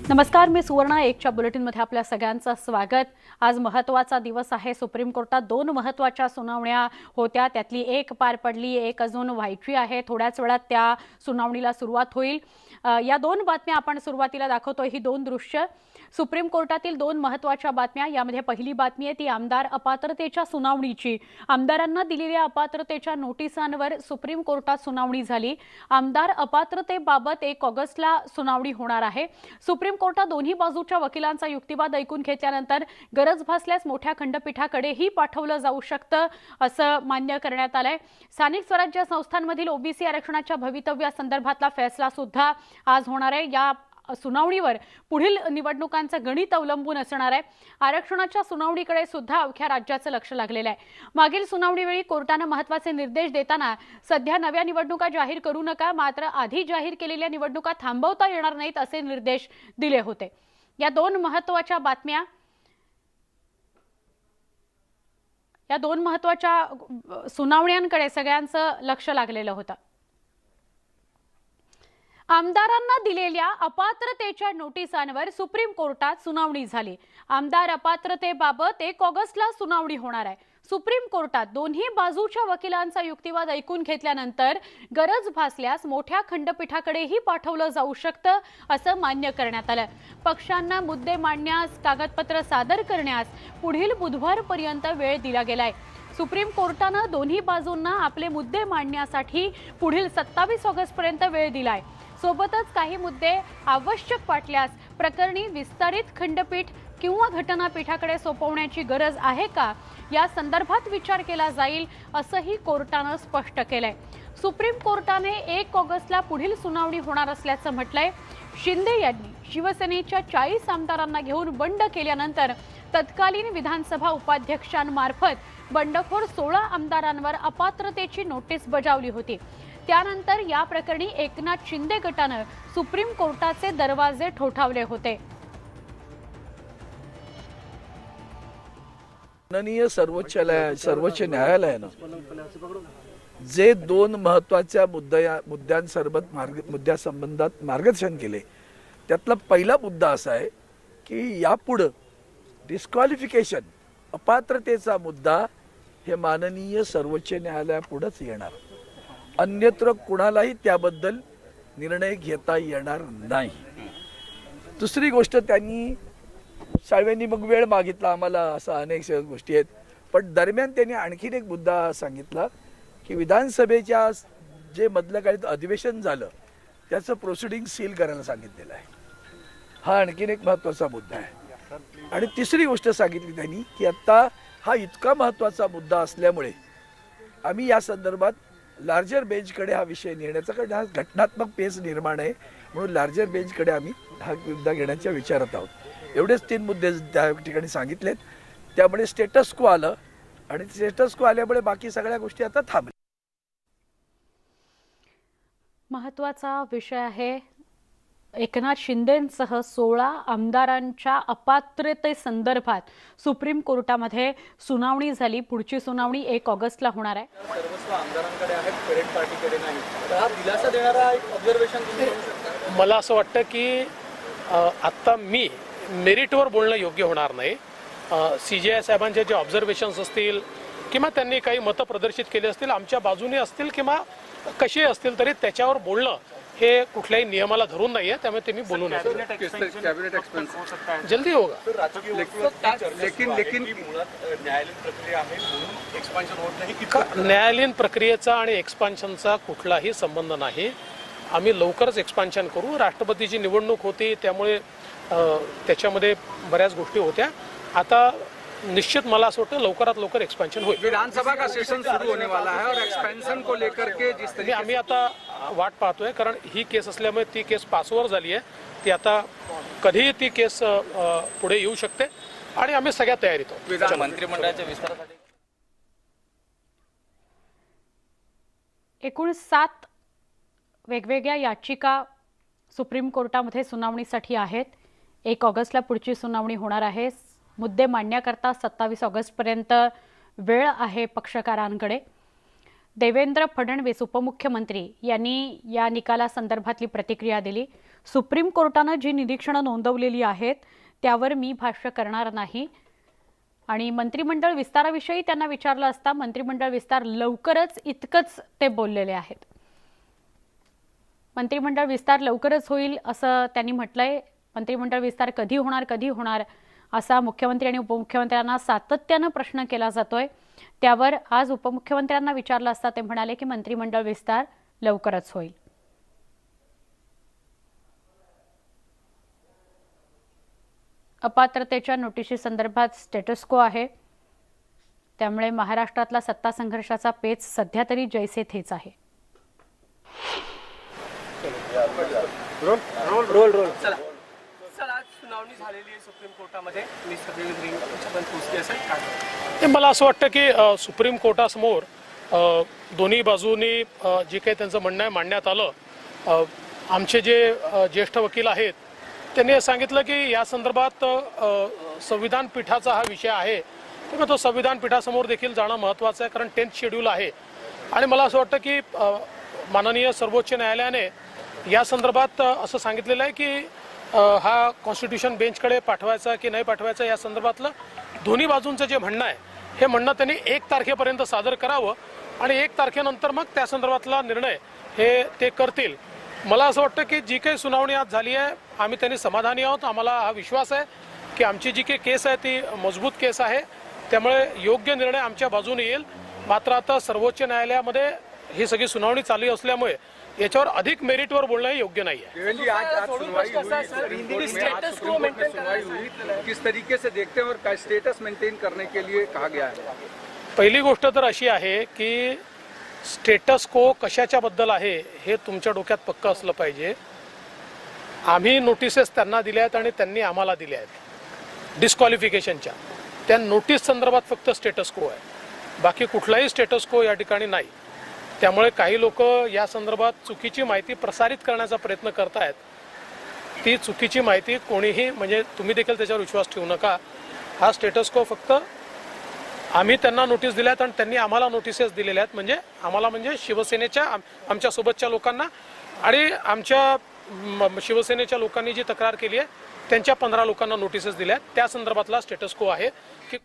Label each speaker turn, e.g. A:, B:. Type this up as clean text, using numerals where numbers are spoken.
A: नमस्कार, मी सुवर्णा एकच्या बुलेटिनमध्ये आपल्या सगळ्यांचं स्वागत। आज महत्त्वाचा दिवस आहे। सुप्रीम कोर्टात दोन महत्त्वाच्या सुनावण्या होत्या, त्यातली एक पार पडली, एक अजून व्हायची आहे। थोड्याच वेळात त्या सुनावणीला सुरुवात होईल। या दोन बातम्या आपण सुरुवातीला दाखवतोय, ही दोन दृश्य सुप्रीम कोर्टातील दोन महत्त्वाच्या बातम्या। यामध्ये पहिली बातमी आहे ती आमदार अपात्रतेच्या सुनावणीची। आमदारांना दिलेल्या अपात्रतेच्या नोटिसांवर सुप्रीम कोर्टात सुनावणी झाली। आमदार अपात्रतेबाबत 1 ऑगस्टला सुनावणी होणार आहे। सुप्रीम कोर्टात दोन्ही बाजूच्या वकिलांचा युक्तिवाद ऐकून घेतल्यानंतर गरज भासल्यास मोठ्या खंडपीठाकडेही पाठवलं जाऊ शकतं असं मान्य करण्यात आलंय। स्थानिक स्वराज्य संस्थांमधील ओबीसी आरक्षणाच्या भवितव्यासंदर्भातला फैसला सुद्धा आज होणार आहे। या सुनावणीवर पुढील निवडणुकांचं गणित अवलंबून असणार आहे। आरक्षणाच्या सुनावणीकडे सुद्धा अवघ्या राज्याचं लक्ष लागलेलं आहे। मागील सुनावणीवेळी कोर्टाने महत्त्वाचे निर्देश देताना सध्या नव्या निवडणुका जाहीर करू नका, मात्र आधी जाहीर केलेल्या निवडणुका थांबवता येणार नाहीत असे निर्देश दिले होते। या दोन महत्त्वाच्या सुनावण्यांकडे सगळ्यांचं लक्ष लागलेलं होतं। आमदारांना दिलेल्या अपात्रतेच्या नोटिसांवर सुप्रीम कोर्टात सुनावणी झाली। आमदार अपात्रतेबाबत 1 ऑगस्टला सुनावणी होणार आहे। सुप्रीम कोर्टात दोन्ही बाजूच्या वकिलांचा युक्तिवाद ऐकून घेतल्यानंतर गरज भासल्यास मोठ्या खंडपीठाकडेही पाठवलं जाऊ शकतं असं मान्य करण्यात आलं। पक्षांना मुद्दे मांडण्यास, कागदपत्र सादर करण्यास पुढील बुधवारपर्यंत वेळ दिला गेलाय। सुप्रीम कोर्टाने दोन्ही बाजूंना आपले मुद्दे मांडण्यासाठी पुढील 27 ऑगस्टपर्यंत वेळ दिलाय। सोबतच काही मुद्दे आवश्यक वाटल्यास प्रकरणी विस्तारित खंडपीठ किंवा घटनापीठाकडे सोपवण्याची गरज आहे का, या संदर्भात विचार केला जाईल असंही कोर्टाने स्पष्ट केलंय। सुप्रीम कोर्टाने 1 ऑगस्टला पुढील सुनावणी होणार असल्याचं म्हटलंय। शिंदे यांनी शिवसेनेच्या 40 आमदारांना घेऊन बंड केल्यानंतर तत्कालीन विधानसभा उपाध्यक्षांमार्फत बंडखोर 16 आमदारांवर अपात्रतेची नोटीस बजावली होती। त्यानंतर या प्रकरणी एकनाथ शिंदे गटाने सुप्रीम कोर्टाचे दरवाजे ठोठावले होते।
B: माननीय सर्वोच्च न्यायालयानं जे दोन महत्त्वाच्या मुद्द्यांसंबंधात मार्गदर्शन केले, त्यातला पहिला मुद्दा असा आहे की यापुढे डिस्क्वालिफिकेशन, अपात्रतेचा मुद्दा हे माननीय सर्वोच्च न्यायालयापुढेच येणार, अन्यत्र कुणालाही त्याबद्दल निर्णय घेता येणार नाही। दुसरी गोष्ट, त्यांनी साहेबांनी मग वेळ मागितला आम्हाला, असं अनेक गोष्टी आहेत, पण दरम्यान त्यांनी आणखीन एक मुद्दा सांगितला की विधानसभेच्या जे मधल्याकाळी अधिवेशन झालं त्याचं प्रोसिडिंग सील करायला सांगितलेलं आहे। हा आणखीन एक महत्त्वाचा मुद्दा आहे। आणि तिसरी गोष्ट सांगितली त्यांनी की आता हा इतका महत्त्वाचा मुद्दा असल्यामुळे आम्ही या संदर्भात लार्जर बेंचकडे हा विषय नेण्याचा, कारण हा घटनात्मक पेच निर्माण आहे, म्हणून लार्जर बेंचकडे आम्ही हा मुद्दा घेण्याच्या विचारात आहोत। एवढेच 3 मुद्दे त्या ठिकाणी सांगितलेत। त्यामुळे स्टेटस को आलं आणि स्टेटस को आल्यामुळे बाकी सगळ्या गोष्टी आता थांबल्या।
A: महत्त्वाचा विषय आहे एकनाथ शिंदेंसह 16 आमदारांच्या अपात्रतेसंदर्भात सुप्रीम कोर्टामध्ये सुनावणी झाली। पुढची सुनावणी 1 ऑगस्टला होणार आहे।
C: सर्वस्व आमदारांकडे आहे, पेरेंट पार्टीकडे नाही। तर हा दिलासा देणारा एक ऑब्झर्वेशन
D: मला असं वाटतं की आता मी मेरिटवर बोलणं योग्य होणार नाही। CJI साहेबांचे जे ऑब्झर्वेशन्स असतील किंवा त्यांनी काही मतं प्रदर्शित केली असतील, आमच्या बाजूने असतील किंवा कशी असतील, तरी त्याच्यावर बोलणं हे कुठल्याही नियमाला धरून नाहीये, त्यामुळे ते मी बोलू नये।
C: कॅबिनेट एक्सपेंशन
D: जल्दी होगा,
C: लेकिन न्यायालयीन प्रक्रिया आहे म्हणून एक्सपान्शन होत नाही।
D: न्यायालयीन प्रक्रियेचा आणि एक्सपान्शनचा कुठलाही संबंध नाही। आम्ही लवकरच एक्सपान्शन करू। राष्ट्रपतीची निवडणूक होती, त्यामुळे त्याच्यामध्ये बऱ्याच गोष्टी होत्या। आता निश्चित मला असं वाटतं लवकरात लवकर एक्सपेंशन होईल।
C: विधानसभा का सेशन शुरू होने वाला है और एक्सपेंशन को लेकर के जिस तरीके
D: आम्ही आता वाट पाहतोय, कारण ही केस असल्यामुळे ती केस पासवर झाली आहे, ती आता कधीही ती केस पुढे येऊ शकते आणि आम्ही सगळ्या तयारीत आहोत।
C: मंत्रिमंडळाच्या विस्तारासाठी
A: एकूण 7 वेगवेगळ्या याचिका सुप्रीम कोर्टामध्ये सुनावणीसाठी आहेत। 1 ऑगस्टला पुढची सुनावणी होणार आहे। मुद्दे मांडण्याकरता 27 ऑगस्टपर्यंत वेळ आहे पक्षकारांकडे। देवेंद्र फडणवीस उपमुख्यमंत्री यांनी या निकालासंदर्भातली प्रतिक्रिया दिली. सुप्रीम कोर्टानं जी निरीक्षणं नोंदवलेली आहेत त्यावर मी भाष्य करणार नाही. आणि मंत्रिमंडळ विस्ताराविषयी त्यांना विचारलं असता मंत्रिमंडळ विस्तार लवकरच इतकंच ते बोललेले आहेत. मंत्रिमंडळ विस्तार लवकरच होईल असं त्यांनी म्हटलंय. मंत्रिमंडळ विस्तार कधी होणार असा मुख्यमंत्री आणि उपमुख्यमंत्र्यांना सातत्यानं प्रश्न केला जातोय. त्यावर आज उपमुख्यमंत्र्यांना विचारलं असता ते म्हणाले की मंत्रिमंडळ विस्तार लवकरच होईल. अपात्रतेच्या नोटिशी संदर्भात स्टेटस को आहे. त्यामुळे महाराष्ट्रातला सत्ता संघर्षाचा पेच सध्या तरी जैसे थेच आहे.
C: चला आज सुनावणी झालेली आहे सुप्रीम कोर्टामध्ये. मी सगळ्यांपर्यंत पोहोचली असेल काय?
D: मला असं वाटतं की सुप्रीम कोर्टासमोर दोन्ही बाजूनी जे काही त्यांचं म्हणणं आहे मांडण्यात आलं. आमचे जे ज्येष्ठ वकील आहेत त्यांनी सांगितलं की या संदर्भात संविधान पीठाचा हा विषय आहे, त्यामुळे तो संविधान पीठासमोर देखील जाणं महत्त्वाचं आहे, कारण 10th शेड्यूल आहे. आणि मला असं वाटतं की माननीय सर्वोच्च न्यायालयाने या संदर्भात असं सांगितलेलं आहे की हा कॉन्स्टिट्यूशन बेंचकडे पाठवायचा की नाही पाठवायचा या संदर्भातलं दोन्ही बाजूंचं जे म्हणणं आहे हे म्हणणं त्यांनी 1 तारखेपर्यंत सादर करावं आणि 1 तारखेनंतर मग त्या संदर्भातला निर्णय हे ते करतील. मला असं वाटतं की जी काही सुनावणी आज झाली आहे आम्ही त्यांनी समाधानी आहोत. आम्हाला हा विश्वास आहे की आमची जी काही केस आहे ती मजबूत केस आहे, त्यामुळे योग्य निर्णय आमच्या बाजूने येईल. मात्र आता सर्वोच्च न्यायालयामध्ये ही सगळी सुनावणी चालू असल्यामुळे याच्यावर अधिक मेरिटवर बोलणं हे योग्य नाही आहे.
E: किस तरीके से देखते हैं और स्टेटस मेंटेन करने के लिए कहा गया है?
D: पहिली गोष्ट तर अशी आहे की स्टेटस को कशाच्या बद्दल आहे हे तुमच्या डोक्यात पक्क असलं पाहिजे. आम्ही नोटिसेस त्यांना दिल्या आहेत आणि त्यांनी आम्हाला दिल्या आहेत डिस्क्वालिफिकेशनच्या. त्या नोटीस संदर्भात फक्त स्टेटस को आहे, बाकी कुठलाही स्टेटस को या ठिकाणी नाही. त्यामुळे काही लोक या संदर्भात चुकीची माहिती प्रसारित करण्याचा प्रयत्न करतायत. ती चुकीची माहिती कोणीही म्हणजे तुम्ही देखील त्याच्यावर विश्वास ठेवू नका. हा स्टेटस को फक्त आम्ही त्यांना नोटीस दिल्यात आणि त्यांनी आम्हाला नोटिसेस दिलेल्या आहेत. म्हणजे आम्हाला म्हणजे शिवसेनेच्या आमच्या सोबतच्या लोकांना आणि आमच्या शिवसेनेच्या लोकांनी जी तक्रार केली आहे त्यांच्या 15 लोकांना नोटिसेस दिल्या आहेत. त्या संदर्भातला स्टेटस को आहे की